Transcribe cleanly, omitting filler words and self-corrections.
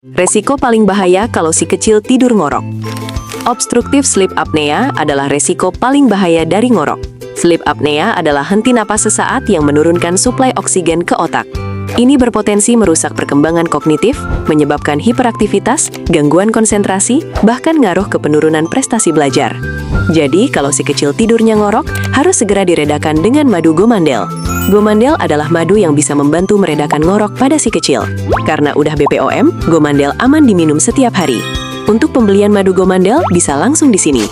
Resiko paling bahaya kalau si kecil tidur ngorok. Obstructive sleep apnea adalah resiko paling bahaya dari ngorok. Sleep apnea adalah henti napas sesaat yang menurunkan suplai oksigen ke otak. Ini berpotensi merusak perkembangan kognitif, menyebabkan hiperaktivitas, gangguan konsentrasi, bahkan ngaruh ke penurunan prestasi belajar. Jadi, kalau si kecil tidurnya ngorok, harus segera diredakan dengan madu Gomandel. Gomandel adalah madu yang bisa membantu meredakan ngorok pada si kecil. Karena udah BPOM, Gomandel aman diminum setiap hari. Untuk pembelian madu Gomandel bisa langsung di sini.